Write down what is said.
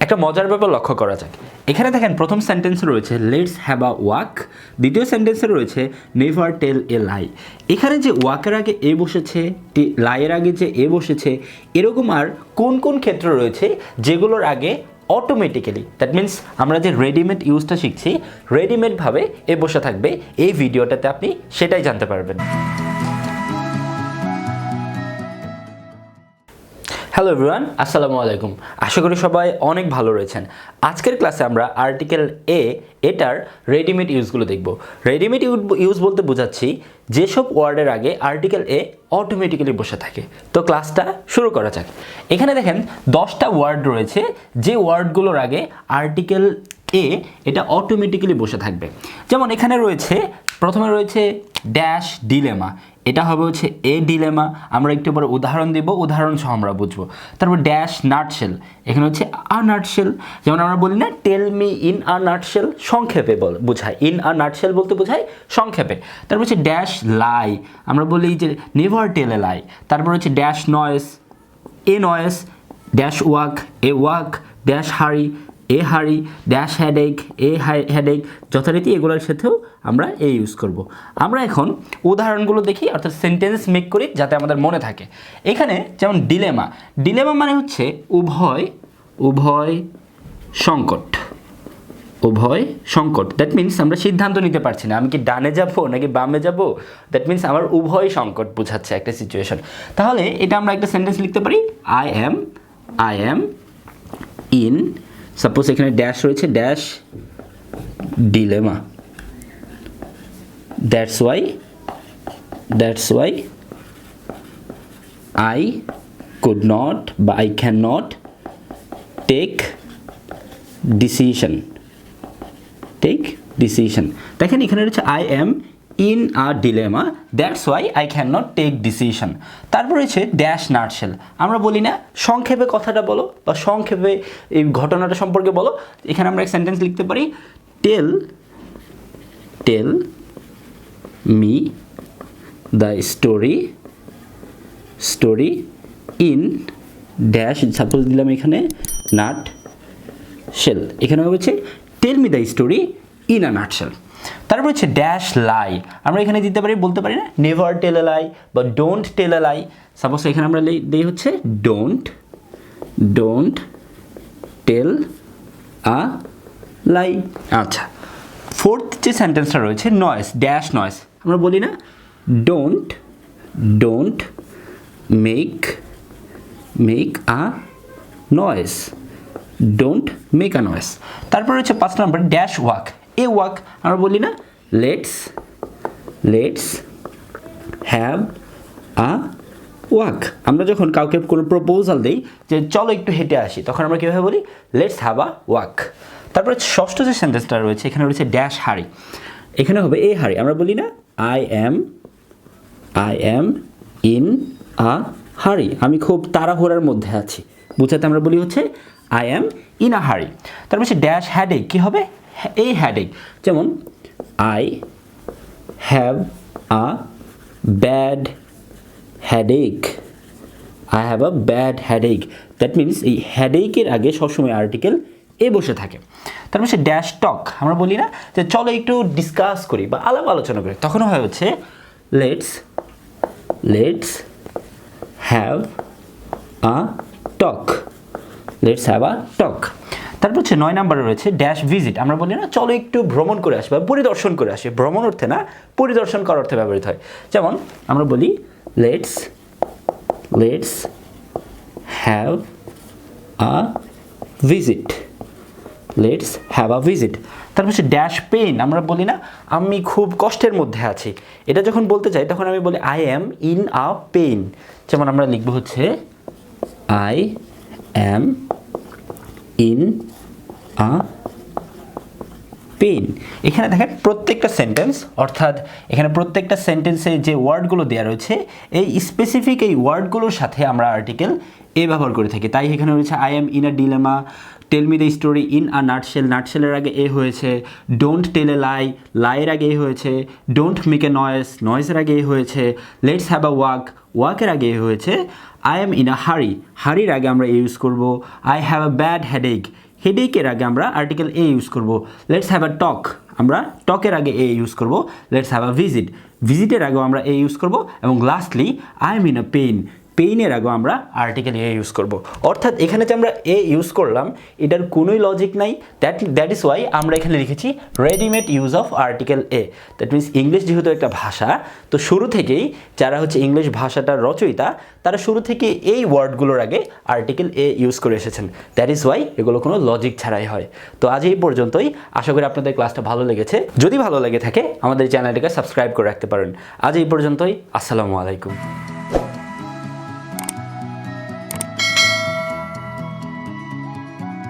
একটা মজার ব্যাপার লক্ষ্য করা যাক। এখানে দেখেন প্রথম সেন্টেন্সে রয়েছে লেটস হ্যাভ আ ওয়াক, দ্বিতীয় সেন্টেন্সে রয়েছে নেভার টেল এ লাই। এখানে যে ওয়াকের আগে এ বসেছে, লাইয়ের আগে যে এ বসেছে, এরকম আর কোন কোন ক্ষেত্র রয়েছে যেগুলোর আগে অটোমেটিক্যালি, দ্যাট মিন্স আমরা যে রেডিমেড ইউজটা শিখছি, রেডিমেডভাবে এ বসে থাকবে, এই ভিডিওটাতে আপনি সেটাই জানতে পারবেন। হ্যালো এভরিওয়ান, আসসালামু আলাইকুম। আশা করি সবাই অনেক ভালো রয়েছেন। আজকের ক্লাসে আমরা আর্টিকেল এ এটার রেডিমেড ইউজগুলো দেখব। রেডিমেড ইউজ বলতে বোঝাচ্ছি যেসব ওয়ার্ডের আগে আর্টিকেল এ অটোমেটিক্যালি বসে থাকে। তো ক্লাসটা শুরু করা যাক। এখানে দেখেন 10টা ওয়ার্ড রয়েছে যে ওয়ার্ডগুলোর আগে আর্টিকেল এ এটা অটোমেটিক্যালি বসে থাকবে। যেমন এখানে রয়েছে, প্রথমে রয়েছে ড্যাশ ডিলেমা, এটা হবে হচ্ছে এ ডিলেমা। আমরা একটু পরে উদাহরণ দেব, উদাহরণ সহ আমরা বুঝবো। তারপর ড্যাশ নাটশেল, এখানে হচ্ছে আ নাটশেল। যেমন আমরা বলি না tell me in a nutshell, সংক্ষেপে বোঝায়, ইন আ নাটশেল বলতে বোঝায় সংক্ষেপে। তারপর হচ্ছে ড্যাশ লাই, আমরা বলি যে নেভার টেল এ লাই। তারপর হচ্ছে dash noise, a noise. Dash walk, a walk. Dash হারি, এ হারি। Dash headache, a headache. যথারীতি এগুলোর সাথেও আমরা এ ইউজ করব। আমরা এখন উদাহরণগুলো দেখি, অর্থাৎ সেন্টেন্স মেক করি যাতে আমাদের মনে থাকে। এখানে যেমন ডিলেমা, ডিলেমা মানে হচ্ছে উভয় সংকট, উভয় সংকট। দ্যাট মিন্স আমরা সিদ্ধান্ত নিতে পারছি না আমি কি ডানে যাব নাকি বামে যাব। দ্যাট মিন্স আমার উভয় সংকট বোঝাচ্ছে একটা সিচুয়েশন। তাহলে এটা আমরা একটা সেন্টেন্স লিখতে পারি, আই অ্যাম ইন, সাপোজ এখানে ড্যাশ রয়েছে, dash dilemma. That's why I could not বা I can not take decision. দেখেন এখানে রয়েছে I am in a dilemma, that's why I can not take decision. তারপর রয়েছে ড্যাশ নাটশেল, আমরা বলি না সংক্ষেপে কথাটা বলো বা সংক্ষেপে এই ঘটনাটা সম্পর্কে বলো। এখানে আমরা এক সেন্টেন্স লিখতে পারি, tell me the story in dash, suppose দিলাম এখানে নাট শেল, এখানে হচ্ছে tell me the story in a nutshell. তারপর হচ্ছে ড্যাশ লাই, আমরা এখানে দিতে পারি, বলতে পারি না নেভার টেল এ লাই বা don't tell A lie. Suppose এখানে আমরা দিই হচ্ছে ডোন্ট টেল আ লাই। আচ্ছা, ফোর্থ যে সেন্টেন্সটা রয়েছে নয়েস, ড্যাশ নয়েস, আমরা বলি না don't make a noise, don't make a noise. তারপর হচ্ছে 5 নম্বর ড্যাশ ওয়াক, এ ওয়াক, আমরা বলি না লেটস হ্যাভ আ ওয়াক। আমরা যখন কাউকে কোনো প্রপোজাল দিই যে চলো একটু হেঁটে আসি, তখন আমরা কীভাবে বলি লেটস হ্যাভ আ ওয়াক। তারপরে ষষ্ঠ যে সেন্টেন্সটা রয়েছে এখানে রয়েছে ড্যাশ হারি, এখানে হবে এ হারি, আমরা বলি না আই অ্যাম ইন আ হারি, আমি খুব তাড়াহুড়ার মধ্যে আছি, বুঝাতে আমরা বলি হচ্ছে আই অ্যাম ইন আ হারি। তারপর হচ্ছে ড্যাশ হ্যাডেক, কী হবে এই হ্যাডেক, যেমন I have a bad headache, that means এই হ্যাডেকের আগে সবসময় আর্টিকেল এ বসে থাকে। তারপর হচ্ছে ড্যাশ টক, আমরা বলি না যে চলো একটু ডিসকাস করি বা আলাপ আলোচনা করি, তখন হয় হচ্ছে লেটস হ্যাভ আ টক। তারপর হচ্ছে 9 নম্বরে রয়েছে ড্যাশ ভিজিট, আমরা বলি না চলো একটু ভ্রমণ করে আসি বা পরিদর্শন করে আসি, ভ্রমণ অর্থে না পরিদর্শন করার অর্থে ব্যবহৃত হয়। যেমন আমরা বলি লেটস হ্যাভ আ ভিজিট। তারপর হচ্ছে ড্যাশ পেইন, আমরা বলি না আমি খুব কষ্টের মধ্যে আছি, এটা যখন বলতে চাই তখন আমি বলি I am in a pain. যেমন আমরা লিখবো হচ্ছে I am in a pain. এখানে দেখেন প্রত্যেকটা সেন্টেন্স, অর্থাৎ এখানে প্রত্যেকটা সেন্টেন্সে যে ওয়ার্ডগুলো দেওয়া রয়েছে এই স্পেসিফিক এই ওয়ার্ডগুলোর সাথে আমরা আর্টিকেল এ ব্যবহার করে থাকি। তাই এখানে রয়েছে I am in a dilemma, tell me the story in a nutshell, নাটশেলের আগে এ হয়েছে। ডোন্ট টেল এ লাই, লাইয়ের আগে এ হয়েছে। ডোন্ট মেক এ নয়েস, নয়েসের আগে এ হয়েছে। লেটস হ্যাভ আ ওয়াক, ওয়াকের আগে এ হয়েছে। আই অ্যাম ইন আ হারি, হারির আগে আমরা ইউজ করব। I have a bad headache, হেডেকের আগে আমরা আর্টিকেল এ ইউজ করব। লেটস হ্যাভ আ টক, আমরা টকের আগে এ ইউজ করব। লেটস হ্যাভ আ ভিজিট, ভিজিটের আগেও আমরা এ ইউজ করব। এবং lastly I am in a pain, পেইনের আগেও আমরা আর্টিকেল এ ইউজ করব। অর্থাৎ এখানে যে আমরা এ ইউজ করলাম এটার কোনোই লজিক নাই। দ্যাট ইজ ওয়াই আমরা এখানে লিখেছি readymade use of article a. That means English যেহেতু একটা ভাষা, তো শুরু থেকেই যারা হচ্ছে ইংলিশ ভাষাটার রচয়িতা তারা শুরু থেকে এই ওয়ার্ডগুলোর আগে আর্টিকেল এ ইউজ করে এসেছেন। দ্যাট ইজ ওয়াই এগুলো কোনো লজিক ছাড়াই হয়। তো আজ এই পর্যন্তই, আশা করি আপনাদের ক্লাসটা ভালো লেগেছে। যদি ভালো লেগে থাকে আমাদের চ্যানেলটিকে সাবস্ক্রাইব করে রাখতে পারেন। আজ এই পর্যন্তই, আসসালামু আলাইকুম।